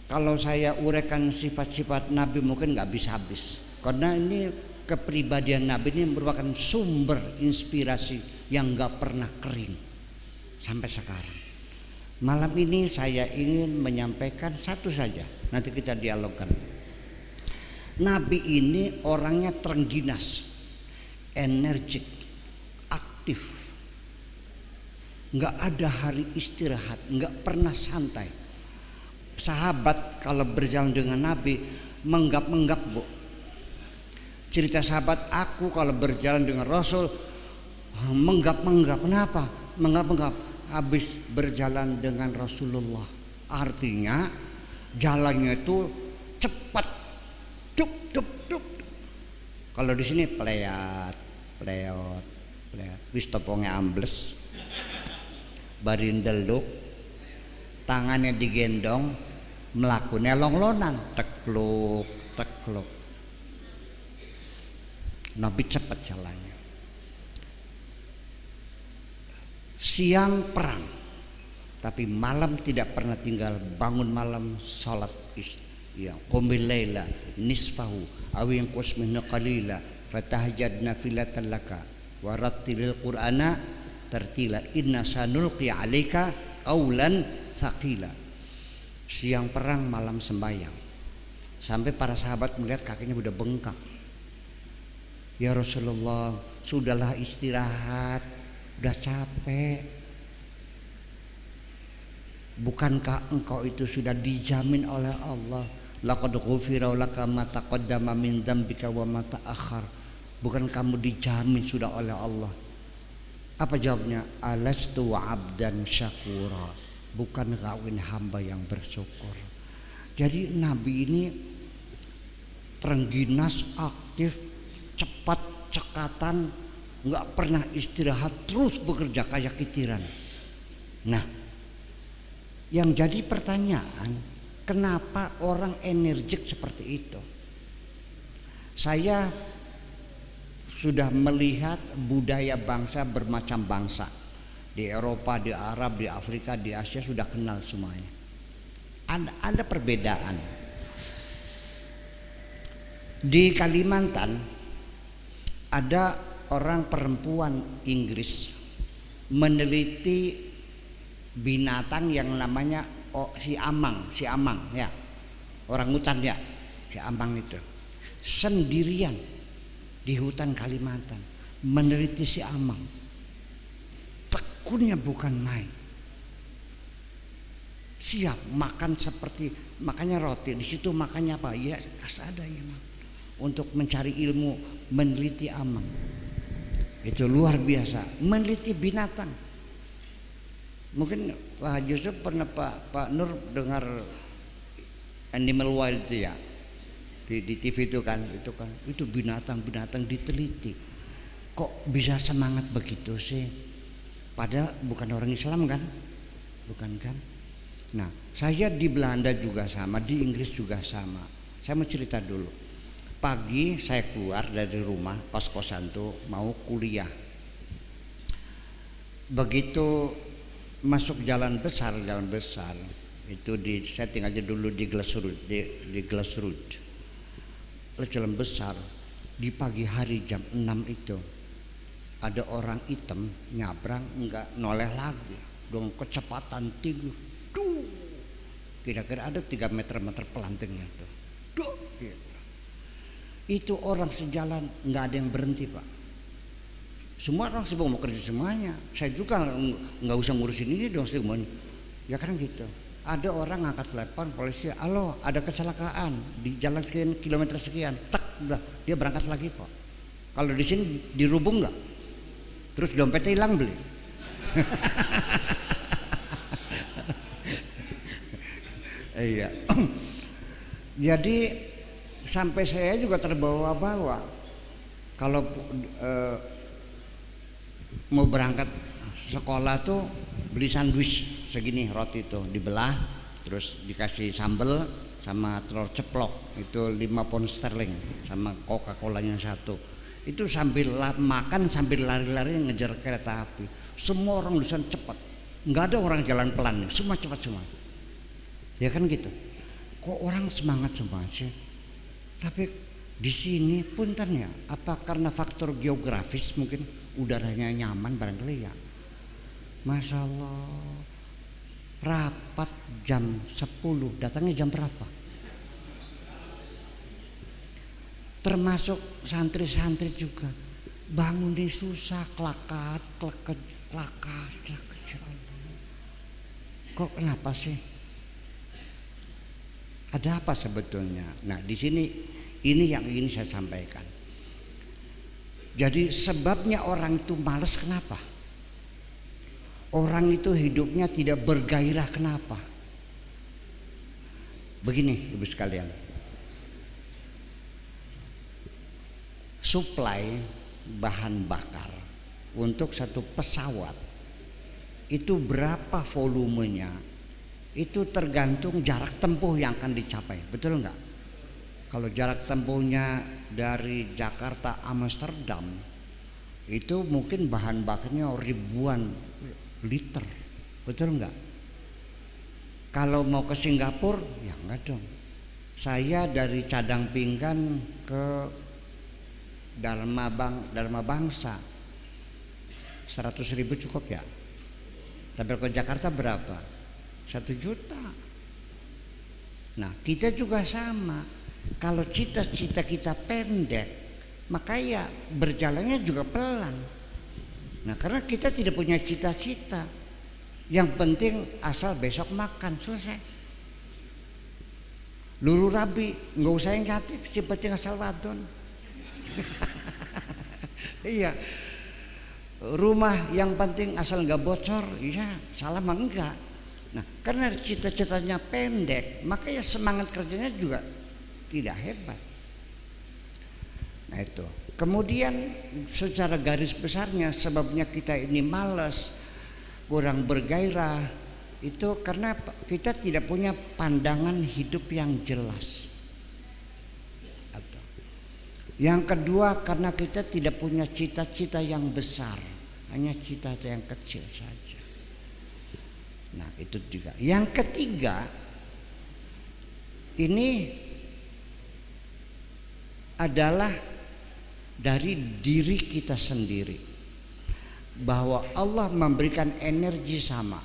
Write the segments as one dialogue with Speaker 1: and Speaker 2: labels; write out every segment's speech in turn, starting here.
Speaker 1: Kalau saya uraikan sifat-sifat Nabi mungkin nggak bisa habis, karena ini kepribadian Nabi ini merupakan sumber inspirasi yang nggak pernah kering sampai sekarang. Malam ini saya ingin menyampaikan satu saja, nanti kita dialogkan. Nabi ini orangnya terengginas, energik, aktif, nggak ada hari istirahat, nggak pernah santai. Sahabat kalau berjalan dengan Nabi menggap-menggap, Bu. Cerita sahabat, aku kalau berjalan dengan Rasul menggap-menggap. Kenapa? Menggap-menggap. Habis berjalan dengan Rasulullah, artinya jalannya itu cepat. Duk duk duk. Kalau di sini pleot. Wis topongnya ambles. Barindeluk. Tangannya digendong, melakukannya longlonan, tekluk. Nabi cepat jalannya. Siang perang, tapi malam tidak pernah tinggal, bangun malam salat qumil laila nisfahu aw yanqus minhu qalila fatahajjad nafilatan laka warattilil qur'ana tartila inna sanulqi 'alaika qaulan tsaqila. Siang perang, malam sembahyang, sampai para sahabat melihat kakinya udah bengkak. Ya Rasulullah, sudahlah istirahat, udah capek. Bukankah engkau itu sudah dijamin oleh Allah? Laqad ghufira laka ma taqaddama min dzambika wa ma ta'akhkhar. Bukan kamu dijamin sudah oleh Allah? Apa jawabnya? Alastu 'abdan syakura. Bukan kawin hamba yang bersyukur. Jadi Nabi ini terengginas, aktif, cepat, cekatan, nggak pernah istirahat, terus bekerja kayak kitiran. Nah, yang jadi pertanyaan, kenapa orang energik seperti itu? Saya sudah melihat budaya bangsa bermacam bangsa. Di Eropa, di Arab, di Afrika, di Asia sudah kenal semuanya. Ada perbedaan. Di Kalimantan ada orang perempuan Inggris meneliti binatang yang namanya si amang ya, orang hutan ya, si amang itu sendirian di hutan Kalimantan meneliti si amang. Tekunnya bukan main. Siap makan seperti makannya roti, di situ makannya apa? Ya ada ya, untuk mencari ilmu, meneliti amang. Itu luar biasa, meneliti binatang. Mungkin Pak Yusuf pernah Pak Nur dengar Animal Wild itu ya, di TV itu kan itu binatang diteliti. Kok bisa semangat begitu sih? Padahal bukan orang Islam kan, bukan kan? Nah, saya di Belanda juga sama, di Inggris juga sama. Saya mau cerita dulu. Pagi saya keluar dari rumah, kos-kosan tuh mau kuliah. Begitu masuk jalan besar itu saya tinggalnya dulu di Glassroot. Jalan besar di pagi hari jam 6 itu ada orang hitam nyabrang, enggak noleh lagi dengan kecepatan tinggi. Kira-kira ada 3 meter pelantingnya tuh. Gitu. Itu orang sejalan enggak ada yang berhenti, Pak. Semua orang sibuk mau kerja semuanya. Saya juga enggak usah ngurusin ini dong semuanya. Ya kan gitu. Ada orang ngangkat telepon polisi, "Halo, ada kecelakaan di jalan sekian kilometer sekian." Tak, udah dia berangkat lagi kok. Kalau di sini dirubung enggak? Terus dompetnya hilang beli. Iya. Jadi sampai saya juga terbawa-bawa. Kalau mau berangkat sekolah tuh beli sandwich segini, roti tuh dibelah, terus dikasih sambal sama telur ceplok itu 5 pound sterling sama Coca-Colanya 1. Itu sambil makan sambil lari-lari ngejar kereta api. Semua orang di sana cepat, nggak ada orang jalan pelan, semua cepat semua. Ya kan gitu. kok orang semangat semua sih? Tapi di sini punten ya, apa karena faktor geografis mungkin udaranya nyaman barangkali ya. Masya Allah, rapat jam 10, datangnya jam berapa? Termasuk santri-santri juga bangun di susah, kelakat, ya Allah. Kok kenapa sih? Ada apa sebetulnya? Nah, di sini ini yang ingin saya sampaikan. Jadi sebabnya orang itu malas kenapa? Orang itu hidupnya tidak bergairah kenapa? Begini Ibu sekalian. Suplai bahan bakar untuk satu pesawat itu berapa volumenya? Itu tergantung jarak tempuh yang akan dicapai, betul nggak? Kalau jarak tempuhnya dari Jakarta Amsterdam itu mungkin bahan bakarnya ribuan liter, betul nggak? Kalau mau ke Singapura ya nggak dong. Saya dari Cadang Pinggan ke Dharma Bangsa 100.000 cukup ya. Sampai ke Jakarta berapa? 1 juta. Nah, kita juga sama. Kalau cita-cita kita pendek, maka ya berjalannya juga pelan. Nah, karena kita tidak punya cita-cita. Yang penting asal besok makan, selesai. Lulu rabi, nggak usah yang cantik, si penting asal wadon. Iya. Rumah yang penting asal nggak bocor, iya, salah mah enggak. Nah, karena cita-citanya pendek, maka ya semangat kerjanya juga tidak hebat. Nah itu. Kemudian secara garis besarnya sebabnya kita ini malas, kurang bergairah, itu karena kita tidak punya pandangan hidup yang jelas. Atau yang kedua, karena kita tidak punya cita-cita yang besar, hanya cita-cita yang kecil saja. Nah itu juga. Yang ketiga, ini adalah dari diri kita sendiri, bahwa Allah memberikan energi sama.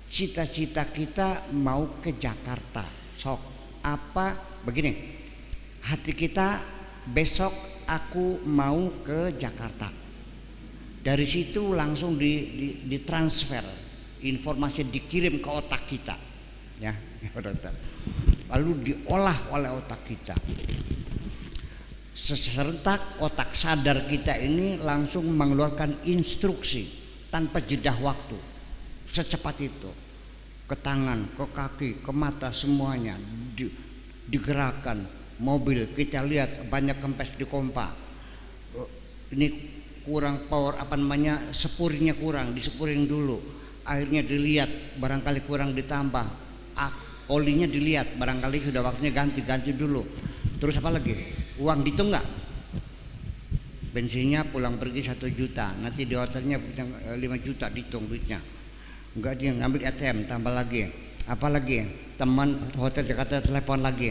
Speaker 1: Cita-cita kita mau ke Jakarta, sok apa begini, hati kita besok aku mau ke Jakarta. Dari situ langsung ditransfer, informasi dikirim ke otak kita, ya, lalu diolah oleh otak kita. Serentak otak sadar kita ini langsung mengeluarkan instruksi tanpa jeda waktu, secepat itu, ke tangan, ke kaki, ke mata, semuanya digerakkan. Mobil kita lihat banyak kempes di kompa, ini kurang power apa namanya, sepurinya kurang, disepurin dulu. Akhirnya dilihat barangkali kurang ditambah, olinya dilihat barangkali sudah waktunya ganti dulu. Terus apa lagi? Uang dihitung nggak? Bensinnya pulang pergi 1 juta, nanti di hotelnya 5 juta dihitung duitnya. Enggak, dia ngambil ATM tambah lagi. Apalagi teman hotel Jakarta telepon lagi.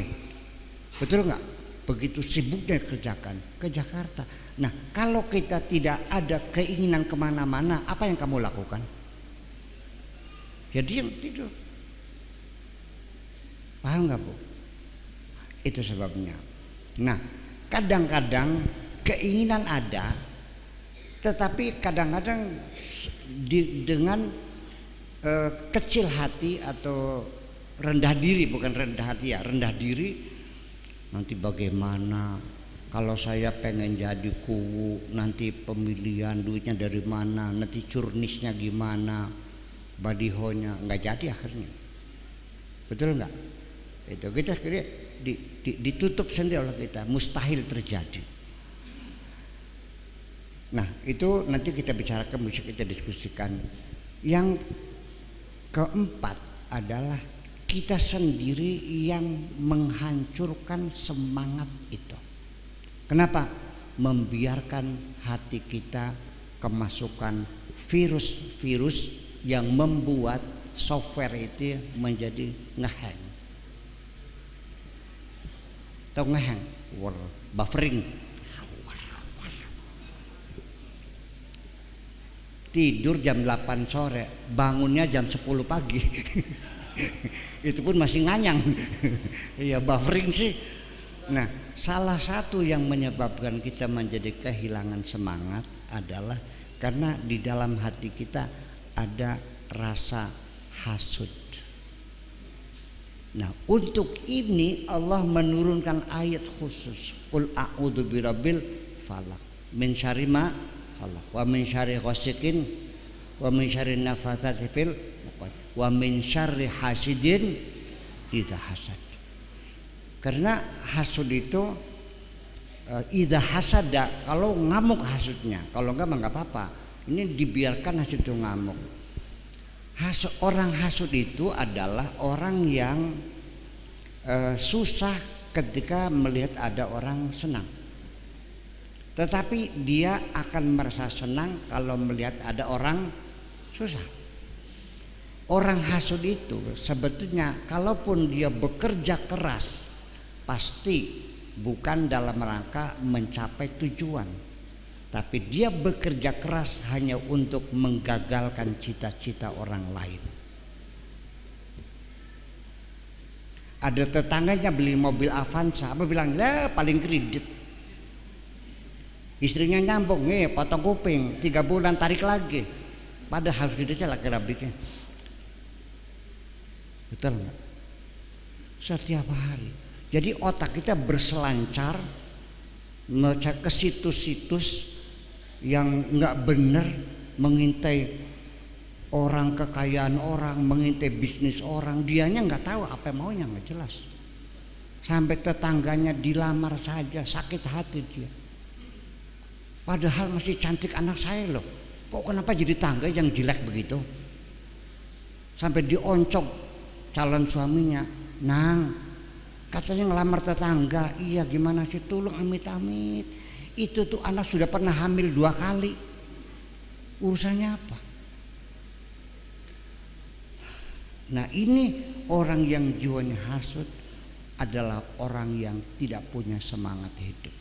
Speaker 1: Betul nggak? Begitu sibuknya kerjakan ke Jakarta. Nah, kalau kita tidak ada keinginan kemana-mana, apa yang kamu lakukan? Ya diam, tidur. Paham nggak Bu? Itu sebabnya. Nah, kadang-kadang keinginan ada, tetapi kadang-kadang dengan kecil hati atau rendah diri, bukan rendah hati ya, rendah diri. Nanti bagaimana kalau saya pengen jadi kuwu, nanti pemilihan duitnya dari mana, nanti curnisnya gimana, badihonya nggak jadi akhirnya. Betul nggak? Itu kita kira ditutup sendiri oleh kita, mustahil terjadi. Nah itu nanti kita bicarakan, bisa kita diskusikan. Yang keempat adalah kita sendiri yang menghancurkan semangat itu. Kenapa? Membiarkan hati kita kemasukan virus-virus yang membuat software itu menjadi ngehang. atau ngehang, buffering. Tidur jam 8 sore, bangunnya jam 10 pagi. Itu pun masih nganyang. Ya buffering sih. Nah, salah satu yang menyebabkan kita menjadi kehilangan semangat adalah karena di dalam hati kita ada rasa hasud. Nah, untuk ini Allah menurunkan ayat khusus. Qul a'udzu birabbil falaq min syarri ma khalaq wa min syarri ghasiqin wa min syarri nafatsati fil uqad wa min syarri hasidin idza hasad. Karena hasud itu idza hasada, kalau ngamuk hasudnya, kalau enggak mah enggak apa-apa. Ini dibiarkan hasud itu ngamuk. Orang hasud itu adalah orang yang susah ketika melihat ada orang senang, tetapi dia akan merasa senang kalau melihat ada orang susah. Orang hasud itu sebetulnya kalaupun dia bekerja keras, pasti bukan dalam rangka mencapai tujuan, tapi dia bekerja keras hanya untuk menggagalkan cita-cita orang lain. Ada tetangganya beli mobil Avanza, apa bilang, lah paling kredit. Istrinya nyambung, potong kuping, 3 bulan tarik lagi. Padahal sudah laki rabiknya. Betul nggak? Setiap hari. Jadi otak kita berselancar ke situs-situs yang nggak benar, mengintai orang, kekayaan orang, mengintai bisnis orang. Dianya nggak tahu apa maunya, nggak jelas. Sampai tetangganya dilamar saja sakit hati dia. Padahal masih cantik anak saya loh. Kok kenapa jadi tangga yang jelek begitu? Sampai dioncok calon suaminya, Nang, katanya ngelamar tetangga. Iya, gimana sih, tolong amit-amit. Itu tuh anak sudah pernah hamil 2 kali. Urusannya apa? Nah, ini orang yang jiwanya hasud adalah orang yang tidak punya semangat hidup,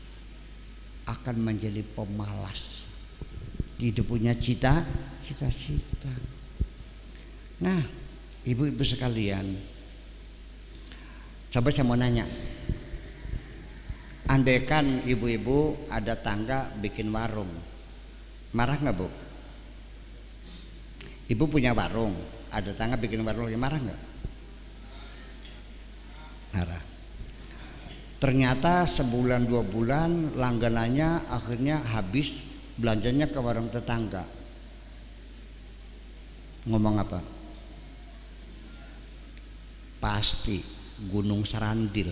Speaker 1: akan menjadi pemalas, tidak punya cita-cita. Nah, ibu-ibu sekalian, coba saya mau nanya, andaikan ibu-ibu ada tangga bikin warung, marah nggak bu? Ibu punya warung, ada tangga bikin warung, marah nggak? Marah. Ternyata sebulan 2 bulan langganannya akhirnya habis, belanjanya ke warung tetangga. Ngomong apa? Pasti Gunung Serandil.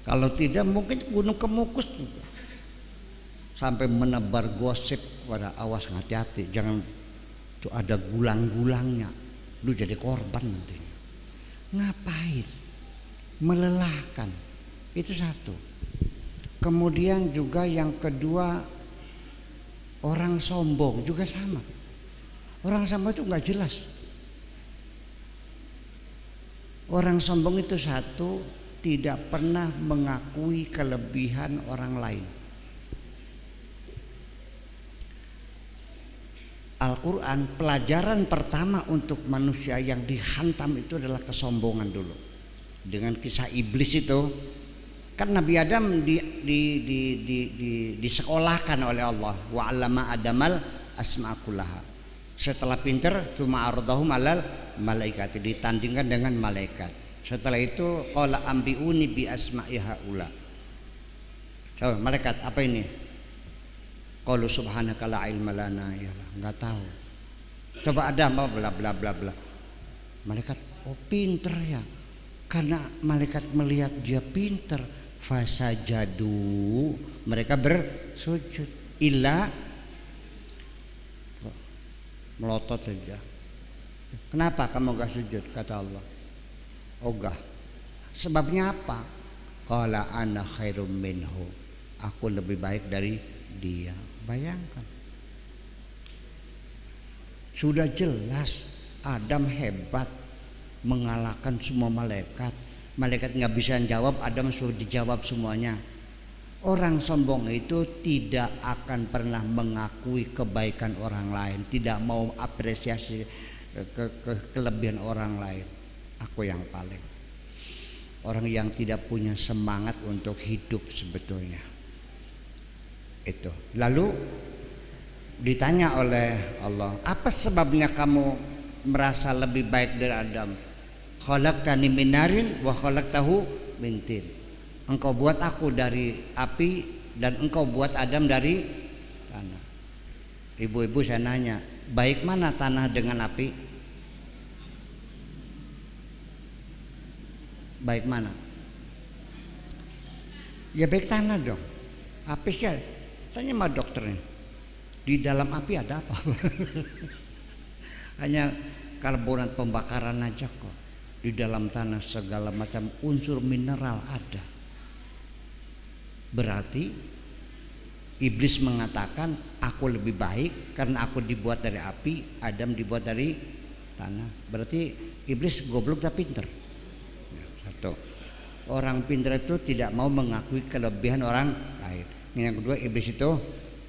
Speaker 1: Kalau tidak mungkin Gunung Kemukus juga. Sampai menebar gosip pada, awas, hati-hati, jangan tuh ada gulang-gulangnya, lu jadi korban nantinya. Ngapain? Melelahkan. Itu satu. Kemudian juga yang kedua, orang sombong juga sama. Orang sombong itu nggak jelas. Orang sombong itu satu, tidak pernah mengakui kelebihan orang lain. Al-Quran, pelajaran pertama untuk manusia yang dihantam itu adalah kesombongan dulu. Dengan kisah iblis itu, kan Nabi Adam disekolahkan oleh Allah, wa 'allama Adamal asma'akullaha. Setelah pinter, tsumma ardahum 'alal malaikati, ditandingkan dengan malaikat. Setelah itu qala ambiuni bi asma'i haula. Coba malaikat, apa ini? Qalu subhanaka la ilma lana, ya enggak tahu. Coba Adam, bla bla bla bla. Malaikat, oh pinter ya. Karena malaikat melihat dia pinter, fasajadu, mereka bersujud. Illa, melotot saja. Kenapa kamu gak sujud? Kata Allah, ogah. Sebabnya apa? Qala ana khairum minhu, aku lebih baik dari dia. Bayangkan, sudah jelas Adam hebat, mengalahkan semua malaikat. Malaikat nggak bisa jawab, Adam suruh dijawab semuanya. Orang sombong itu tidak akan pernah mengakui kebaikan orang lain, tidak mau apresiasi kelebihan orang lain. Aku yang paling. Orang yang tidak punya semangat untuk hidup sebetulnya. Itu. Lalu ditanya oleh Allah, apa sebabnya kamu merasa lebih baik dari Adam? Khalaqtani min narin wa khalaqtahu min tin. Engkau buat aku dari api dan engkau buat Adam dari tanah. Ibu-ibu saya nanya, baik mana tanah dengan api? Baik mana? Ya baik tanah dong. Api sih, tanya sama dokternya. Di dalam api ada apa? Hanya karbonat pembakaran aja kok. Di dalam tanah segala macam unsur mineral ada. Berarti iblis mengatakan aku lebih baik karena aku dibuat dari api, Adam dibuat dari tanah. Berarti iblis goblok tapi pinter. Satu, orang pinter itu tidak mau mengakui kelebihan orang lain. Yang kedua, iblis itu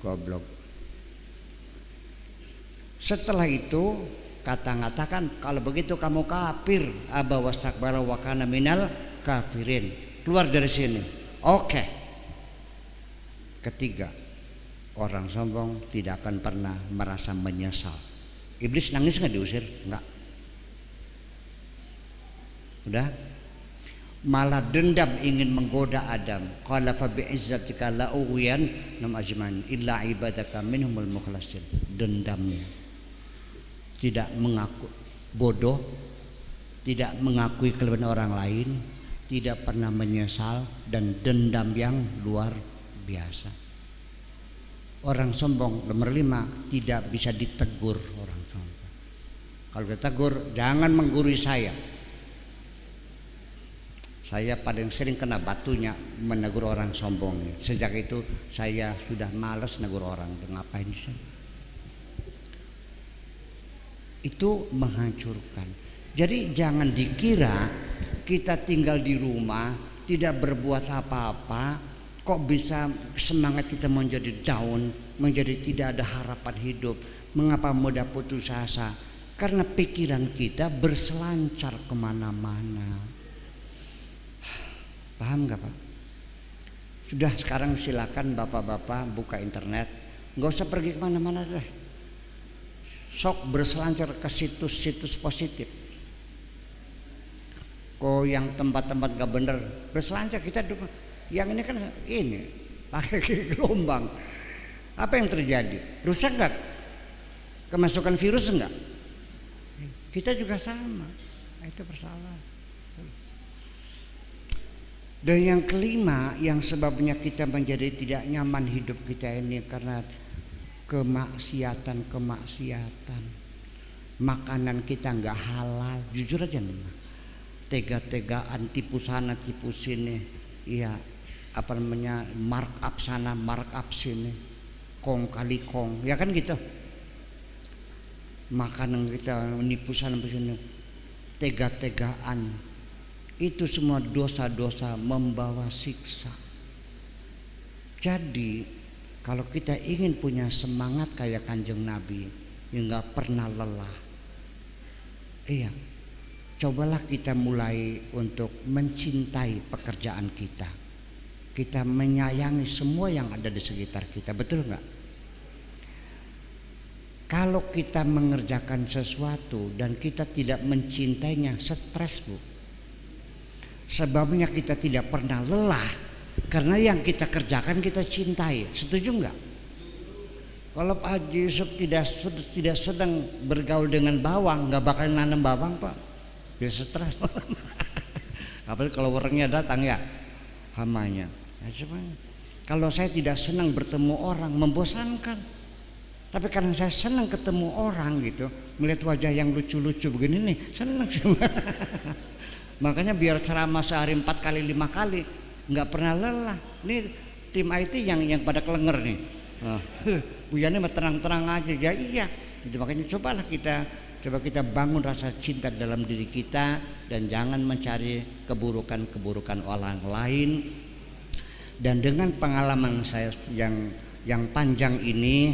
Speaker 1: goblok. Setelah itu kata-katakan, kalau begitu kamu kafir, aba wastakbara wa kana minal kafirin. Keluar dari sini. Oke. Ketiga, orang sombong tidak akan pernah merasa menyesal. Iblis nangis nggak diusir? Enggak. Udah? Malah dendam ingin menggoda Adam. Qala fa bi'izzatika la ughyan nam ajman illa ibadaka minhumul mukhlasin. Dendamnya. Tidak mengaku bodoh, tidak mengakui kelebihan orang lain, tidak pernah menyesal, dan dendam yang luar biasa. Orang sombong nomor 5 tidak bisa ditegur orang sombong. Kalau ditegur, jangan menggurui saya. Saya paling sering kena batunya menegur orang sombong. Sejak itu saya sudah malas negur orang. Ngapain sih? Itu menghancurkan. Jadi jangan dikira kita tinggal di rumah tidak berbuat apa-apa kok bisa semangat kita menjadi down, menjadi tidak ada harapan hidup. Mengapa mudah putus asa? Karena pikiran kita berselancar kemana-mana. Paham gak Pak? Sudah, sekarang silakan bapak-bapak buka internet, nggak usah pergi kemana-mana deh. Sok berselancar ke situs-situs positif. Kok yang tempat-tempat gak bener berselancar, kita yang ini kan ini pakai gelombang. Apa yang terjadi? Rusak gak? Kemasukan virus enggak? Kita juga sama. Itu persoalan. Dan yang kelima, yang sebabnya kita menjadi tidak nyaman hidup kita ini karena kemaksiatan. Makanan kita nggak halal, jujur aja nih, tega-tegaan, tipu sana tipu sini, ya apa namanya, markup sana markup sini, kong kali kong, ya kan gitu. Makanan kita nipu sana sini, tega-tegaan, itu semua dosa-dosa membawa siksa. Jadi kalau kita ingin punya semangat kayak Kanjeng Nabi yang gak pernah lelah, iya, cobalah kita mulai untuk mencintai pekerjaan kita. Kita menyayangi semua yang ada di sekitar kita, betul gak? Kalau kita mengerjakan sesuatu dan kita tidak mencintainya, stres Bu. Sebabnya kita tidak pernah lelah. Karena yang kita kerjakan kita cintai. Setuju enggak? Kalau Pak Haji Yusuf tidak sedang bergaul dengan bawang, nggak bakal nanam bawang Pak. Dia stres. Apalagi kalau orangnya datang ya hamanya. Nah, kalau saya tidak senang bertemu orang, membosankan. Tapi karena saya senang ketemu orang gitu, melihat wajah yang lucu-lucu begini nih, senang. Makanya biar ceramah sehari 4 kali 5 kali nggak pernah lelah. Ini tim IT yang pada kelenger nih. Buyane mah tenang-tenang aja ya, iya. Jadi makanya cobalah kita Coba kita bangun rasa cinta dalam diri kita dan jangan mencari keburukan-keburukan orang lain. Dan dengan pengalaman saya yang panjang ini,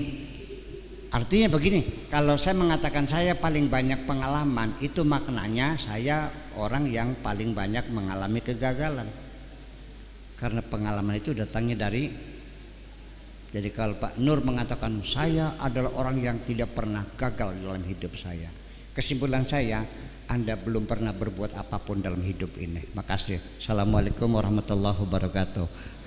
Speaker 1: artinya begini, kalau saya mengatakan saya paling banyak pengalaman, itu maknanya saya orang yang paling banyak mengalami kegagalan. Karena pengalaman itu datangnya dari, jadi kalau Pak Nur mengatakan saya adalah orang yang tidak pernah gagal dalam hidup saya, kesimpulan saya, Anda belum pernah berbuat apapun dalam hidup ini. Makasih. Assalamualaikum warahmatullahi wabarakatuh.